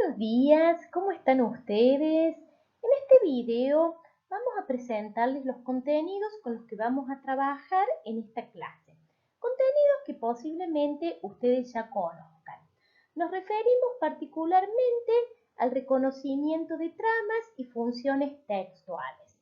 Buenos días, ¿cómo están ustedes? En este video vamos a presentarles los contenidos con los que vamos a trabajar en esta clase. Contenidos que posiblemente ustedes ya conozcan. Nos referimos particularmente al reconocimiento de tramas y funciones textuales.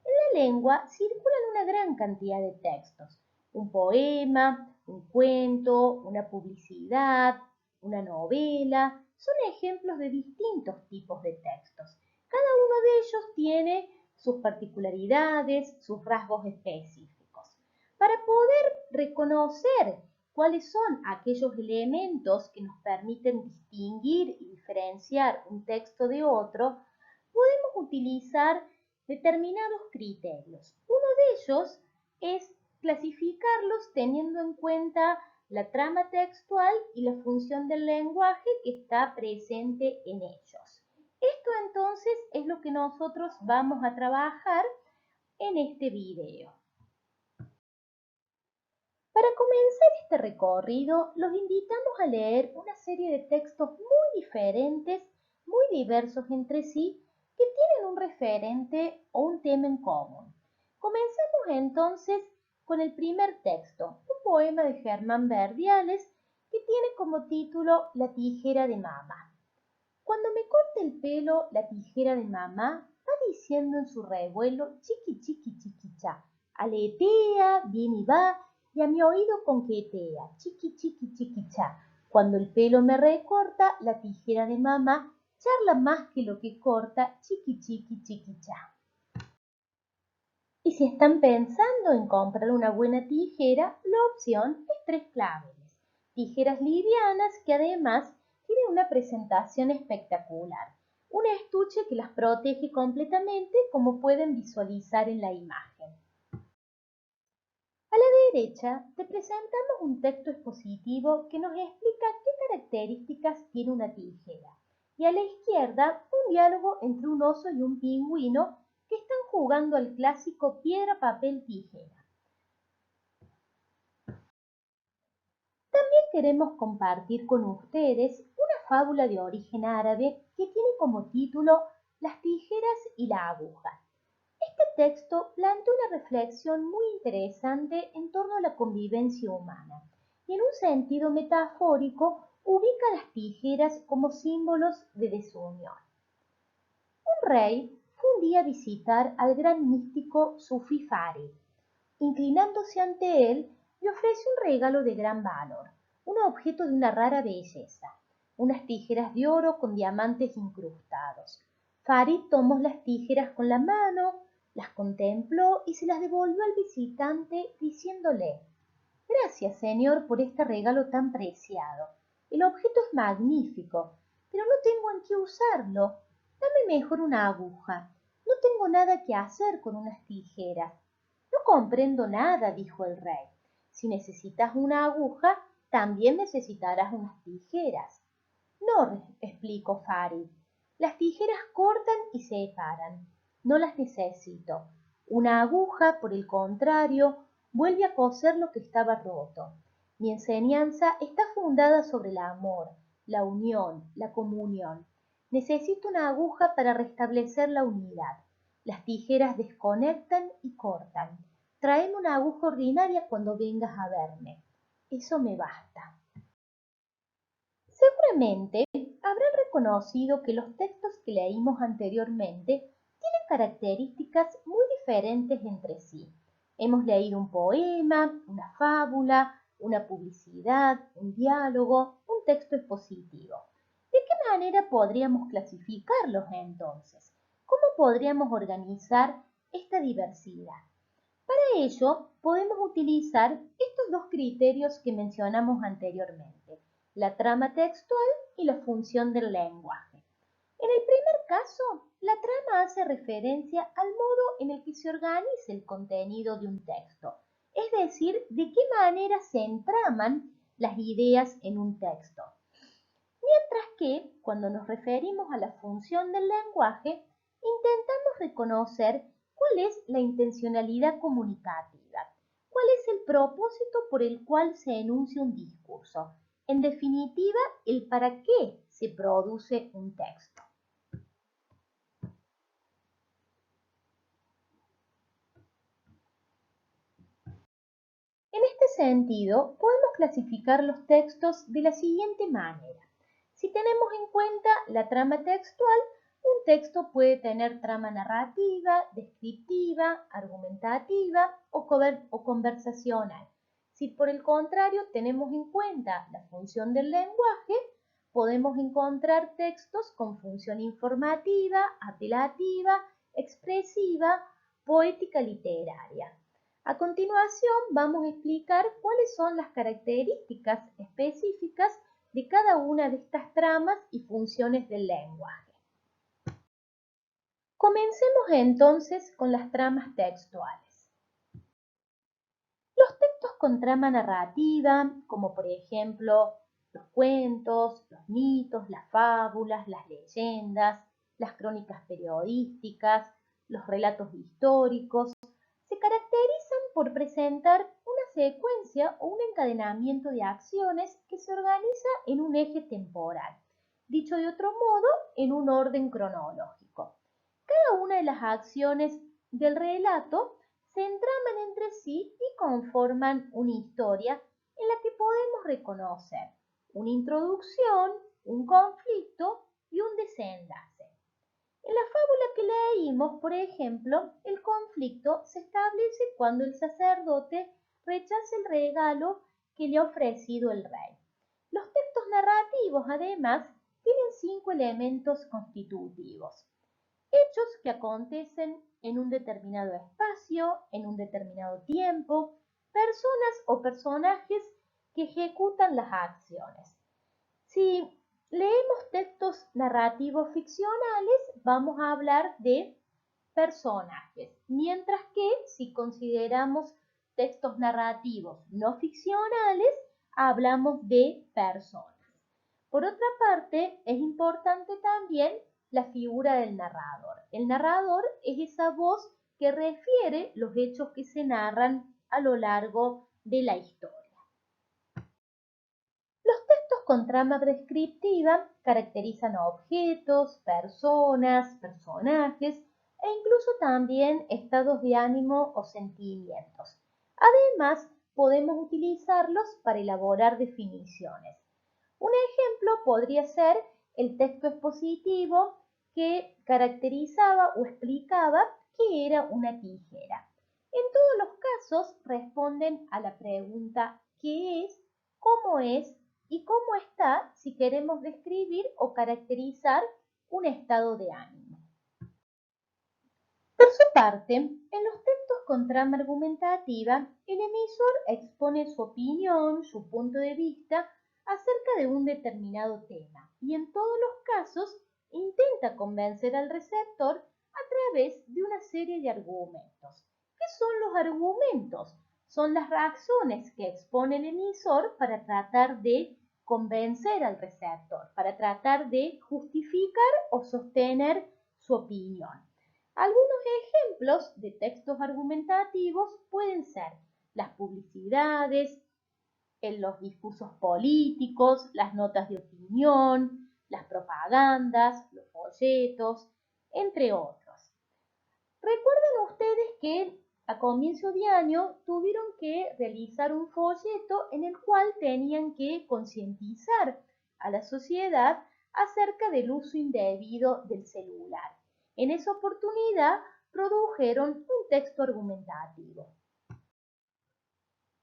En la lengua circulan una gran cantidad de textos. Un poema, un cuento, una publicidad, una novela, son ejemplos de distintos tipos de textos. Cada uno de ellos tiene sus particularidades, sus rasgos específicos. Para poder reconocer cuáles son aquellos elementos que nos permiten distinguir y diferenciar un texto de otro, podemos utilizar determinados criterios. Uno de ellos es clasificarlos teniendo en cuenta la trama textual y la función del lenguaje que está presente en ellos. Esto entonces es lo que nosotros vamos a trabajar en este video. Para comenzar este recorrido, los invitamos a leer una serie de textos muy diferentes, muy diversos entre sí, que tienen un referente o un tema en común. Comencemos entonces con el primer texto, un poema de Germán Verdiales que tiene como título La tijera de mamá. Cuando me corte el pelo la tijera de mamá, va diciendo en su revuelo chiqui chiqui chiquicha, aletea, viene y va, y a mi oído conquetea, chiqui chiqui chiquicha. Cuando el pelo me recorta, la tijera de mamá charla más que lo que corta, chiqui chiqui chiquicha. Y si están pensando en comprar una buena tijera, la opción es tres claveles. Tijeras livianas que además tienen una presentación espectacular. Un estuche que las protege completamente como pueden visualizar en la imagen. A la derecha te presentamos un texto expositivo que nos explica qué características tiene una tijera. Y a la izquierda un diálogo entre un oso y un pingüino que están jugando al clásico piedra, papel, tijera. También queremos compartir con ustedes una fábula de origen árabe que tiene como título Las tijeras y la aguja. Este texto plantea una reflexión muy interesante en torno a la convivencia humana y en un sentido metafórico ubica las tijeras como símbolos de desunión. Un rey fue un día a visitar al gran místico Sufí Farid. Inclinándose ante él, le ofreció un regalo de gran valor, un objeto de una rara belleza, unas tijeras de oro con diamantes incrustados. Farid tomó las tijeras con la mano, las contempló y se las devolvió al visitante diciéndole: «Gracias, señor, por este regalo tan preciado. El objeto es magnífico, pero no tengo en qué usarlo. Dame mejor una aguja. No tengo nada que hacer con unas tijeras». «No comprendo nada», dijo el rey. «Si necesitas una aguja, también necesitarás unas tijeras». «No», explicó Farid. «Las tijeras cortan y separan. No las necesito. Una aguja, por el contrario, vuelve a coser lo que estaba roto. Mi enseñanza está fundada sobre el amor, la unión, la comunión. Necesito una aguja para restablecer la unidad. Las tijeras desconectan y cortan. Tráeme una aguja ordinaria cuando vengas a verme. Eso me basta». Seguramente habrán reconocido que los textos que leímos anteriormente tienen características muy diferentes entre sí. Hemos leído un poema, una fábula, una publicidad, un diálogo, un texto expositivo. ¿De qué manera podríamos clasificarlos entonces? ¿Cómo podríamos organizar esta diversidad? Para ello, podemos utilizar estos dos criterios que mencionamos anteriormente: la trama textual y la función del lenguaje. En el primer caso, la trama hace referencia al modo en el que se organiza el contenido de un texto, es decir, de qué manera se entraman las ideas en un texto. Mientras que, cuando nos referimos a la función del lenguaje, intentamos reconocer cuál es la intencionalidad comunicativa, cuál es el propósito por el cual se enuncia un discurso, en definitiva, el para qué se produce un texto. En este sentido, podemos clasificar los textos de la siguiente manera. Si tenemos en cuenta la trama textual, un texto puede tener trama narrativa, descriptiva, argumentativa o conversacional. Si por el contrario tenemos en cuenta la función del lenguaje, podemos encontrar textos con función informativa, apelativa, expresiva, poética literaria. A continuación vamos a explicar cuáles son las características específicas de cada una de estas tramas y funciones del lenguaje. Comencemos entonces con las tramas textuales. Los textos con trama narrativa, como por ejemplo los cuentos, los mitos, las fábulas, las leyendas, las crónicas periodísticas, los relatos históricos, se caracterizan por presentar una secuencia o un encadenamiento de acciones que se organiza en un eje temporal, dicho de otro modo, en un orden cronológico. Cada una de las acciones del relato se entraman entre sí y conforman una historia en la que podemos reconocer una introducción, un conflicto y un desenlace. En la fábula que leímos, por ejemplo, el conflicto se establece cuando el sacerdote rechaza el regalo que le ha ofrecido el rey. Los textos narrativos, además, tienen 5 elementos constitutivos. Hechos que acontecen en un determinado espacio, en un determinado tiempo, personas o personajes que ejecutan las acciones. Si leemos textos narrativos ficcionales, vamos a hablar de personajes, mientras que si consideramos textos narrativos no ficcionales, hablamos de personas. Por otra parte, es importante también la figura del narrador. El narrador es esa voz que refiere los hechos que se narran a lo largo de la historia. Los textos con trama descriptiva caracterizan a objetos, personas, personajes e incluso también estados de ánimo o sentimientos. Además, podemos utilizarlos para elaborar definiciones. Un ejemplo podría ser el texto expositivo que caracterizaba o explicaba qué era una tijera. En todos los casos responden a la pregunta ¿qué es?, ¿cómo es? Y cómo está si queremos describir o caracterizar un estado de ánimo. Por su parte, en los textos con trama argumentativa, el emisor expone su opinión, su punto de vista acerca de un determinado tema y en todos los casos intenta convencer al receptor a través de una serie de argumentos. ¿Qué son los argumentos? Son las razones que expone el emisor para tratar de convencer al receptor, para tratar de justificar o sostener su opinión. Algunos ejemplos de textos argumentativos pueden ser las publicidades, los discursos políticos, las notas de opinión, las propagandas, los folletos, entre otros. ¿Recuerdan ustedes que a comienzo de año tuvieron que realizar un folleto en el cual tenían que concientizar a la sociedad acerca del uso indebido del celular? En esa oportunidad produjeron un texto argumentativo.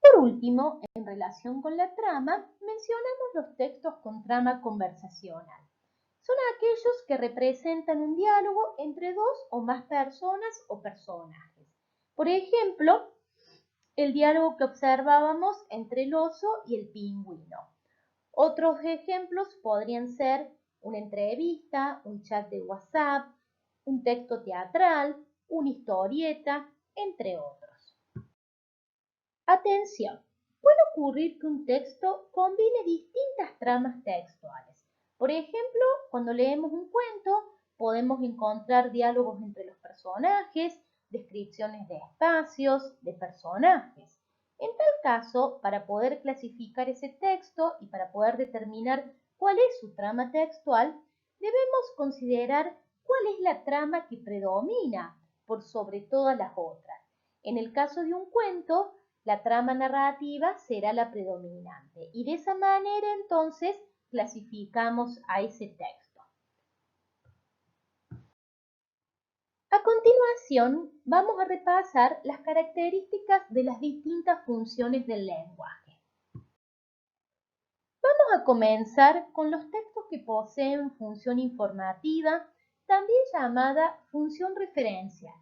Por último, en relación con la trama, mencionamos los textos con trama conversacional. Son aquellos que representan un diálogo entre dos o más personas o personajes. Por ejemplo, el diálogo que observábamos entre el oso y el pingüino. Otros ejemplos podrían ser una entrevista, un chat de WhatsApp, un texto teatral, una historieta, entre otros. Atención, puede ocurrir que un texto combine distintas tramas textuales. Por ejemplo, cuando leemos un cuento, podemos encontrar diálogos entre los personajes, descripciones de espacios, de personajes. En tal caso, para poder clasificar ese texto y para poder determinar cuál es su trama textual, debemos considerar cuál es la trama que predomina por sobre todas las otras. En el caso de un cuento, la trama narrativa será la predominante y de esa manera entonces clasificamos a ese texto. A continuación, vamos a repasar las características de las distintas funciones del lenguaje. Vamos a comenzar con los textos que poseen función informativa, también llamada función referencial.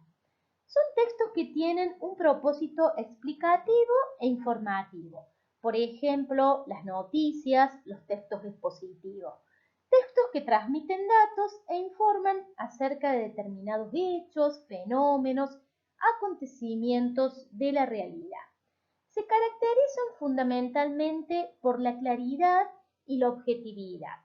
Son textos que tienen un propósito explicativo e informativo. Por ejemplo, las noticias, los textos expositivos. Textos que transmiten datos e informan acerca de determinados hechos, fenómenos, acontecimientos de la realidad. Se caracterizan fundamentalmente por la claridad y la objetividad.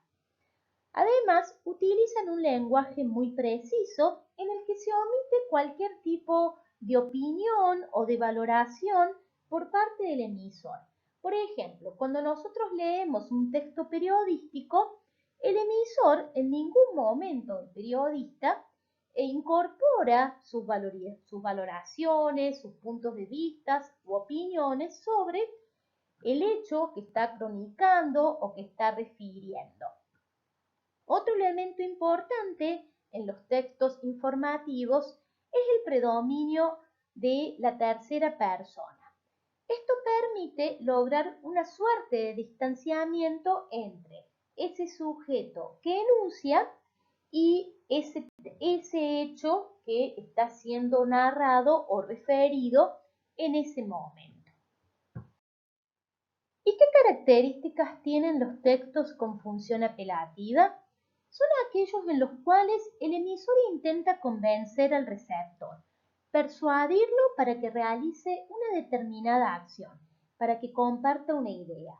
Además, utilizan un lenguaje muy preciso en el que se omite cualquier tipo de opinión o de valoración por parte del emisor. Por ejemplo, cuando nosotros leemos un texto periodístico, el emisor en ningún momento, el periodista, incorpora sus valoraciones, sus puntos de vista u opiniones sobre el hecho que está cronicando o que está refiriendo. Otro elemento importante en los textos informativos es el predominio de la tercera persona. Esto permite lograr una suerte de distanciamiento entre ese sujeto que enuncia y ese hecho que está siendo narrado o referido en ese momento. ¿Y qué características tienen los textos con función apelativa? Son aquellos en los cuales el emisor intenta convencer al receptor, persuadirlo para que realice una determinada acción, para que comparta una idea.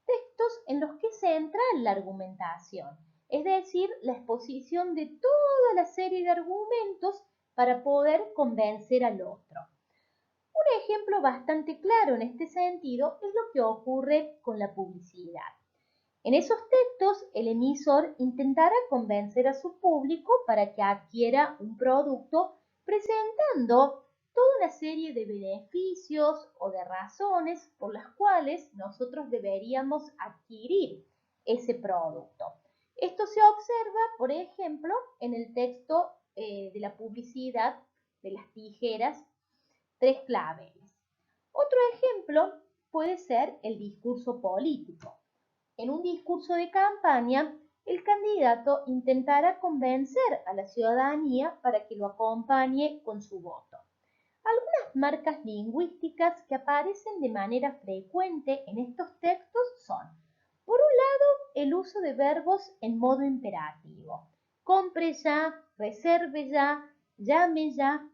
Textos en los que se centra la argumentación, es decir, la exposición de toda la serie de argumentos para poder convencer al otro. Un ejemplo bastante claro en este sentido es lo que ocurre con la publicidad. En esos textos, el emisor intentará convencer a su público para que adquiera un producto presentando toda una serie de beneficios o de razones por las cuales nosotros deberíamos adquirir ese producto. Esto se observa, por ejemplo, en el texto de la publicidad de las tijeras Tres Claveles. Otro ejemplo puede ser el discurso político. En un discurso de campaña, el candidato intentará convencer a la ciudadanía para que lo acompañe con su voto. Algunas marcas lingüísticas que aparecen de manera frecuente en estos textos son, por un lado, el uso de verbos en modo imperativo. Compre ya, reserve ya, llame ya.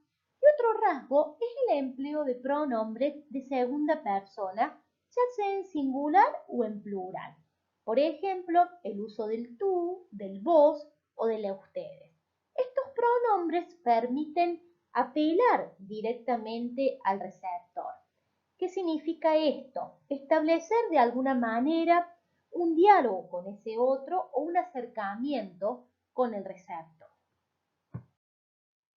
Y otro rasgo es el empleo de pronombres de segunda persona, ya sea en singular o en plural. Por ejemplo, el uso del tú, del vos o de la ustedes. Estos pronombres permiten apelar directamente al receptor. ¿Qué significa esto? Establecer de alguna manera un diálogo con ese otro o un acercamiento con el receptor.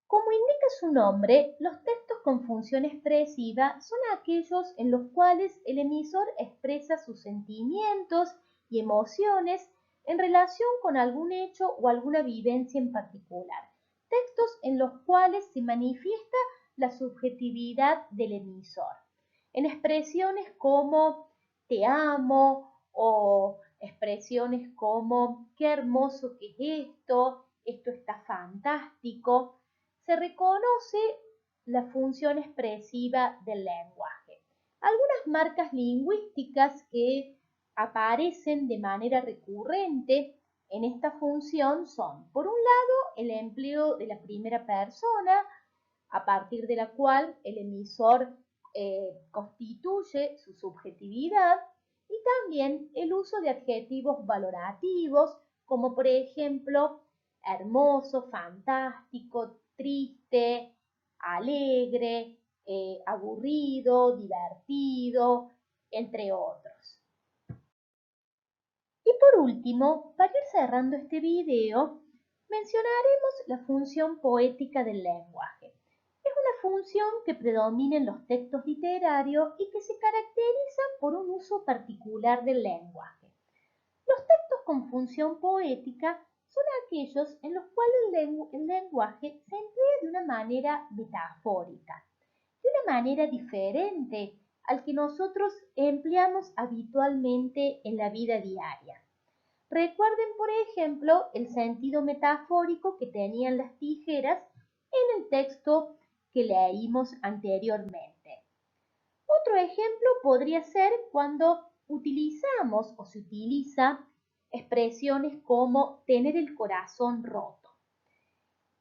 Como indica su nombre, los textos con función expresiva son aquellos en los cuales el emisor expresa sus sentimientos y emociones en relación con algún hecho o alguna vivencia en particular. Textos en los cuales se manifiesta la subjetividad del emisor. En expresiones como te amo o expresiones como qué hermoso que es esto está fantástico, se reconoce la función expresiva del lenguaje. Algunas marcas lingüísticas que aparecen de manera recurrente en esta función son, por un lado, el empleo de la primera persona, a partir de la cual el emisor constituye su subjetividad, y también el uso de adjetivos valorativos, como por ejemplo hermoso, fantástico, triste, alegre, aburrido, divertido, entre otros. Y por último, para ir cerrando este video, mencionaremos la función poética del lenguaje. Es una función que predomina en los textos literarios y que se caracteriza por un uso particular del lenguaje. Los textos con función poética son aquellos en los cuales el lenguaje se emplea de una manera metafórica, de una manera diferente al que nosotros empleamos habitualmente en la vida diaria. Recuerden, por ejemplo, el sentido metafórico que tenían las tijeras en el texto que leímos anteriormente. Otro ejemplo podría ser cuando utilizamos o se utiliza expresiones como tener el corazón roto.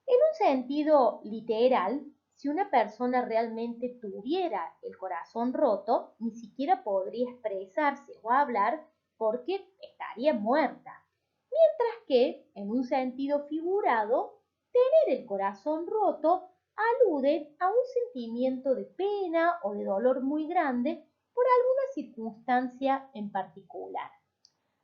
En un sentido literal, si una persona realmente tuviera el corazón roto, ni siquiera podría expresarse o hablar porque estaría muerta. Mientras que, en un sentido figurado, tener el corazón roto alude a un sentimiento de pena o de dolor muy grande por alguna circunstancia en particular.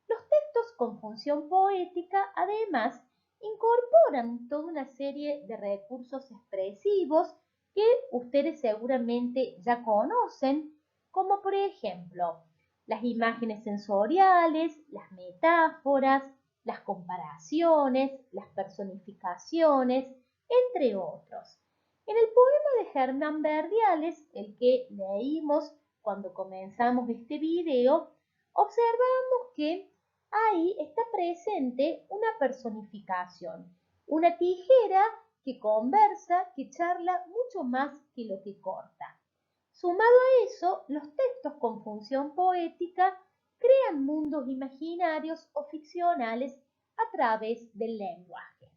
Los textos con función poética, además, incorporan toda una serie de recursos expresivos que ustedes seguramente ya conocen, como por ejemplo las imágenes sensoriales, las metáforas, las comparaciones, las personificaciones, entre otros. En el poema de Hernán Verdiales, el que leímos cuando comenzamos este video, observamos que ahí está presente una personificación, una tijera que conversa, que charla mucho más que lo que corta. Sumado a eso, los textos con función poética crean mundos imaginarios o ficcionales a través del lenguaje.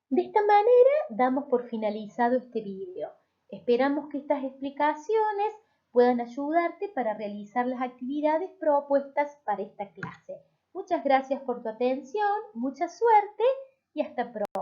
De esta manera damos por finalizado este video. Esperamos que estas explicaciones puedan ayudarte para realizar las actividades propuestas para esta clase. Muchas gracias por tu atención, mucha suerte y hasta pronto.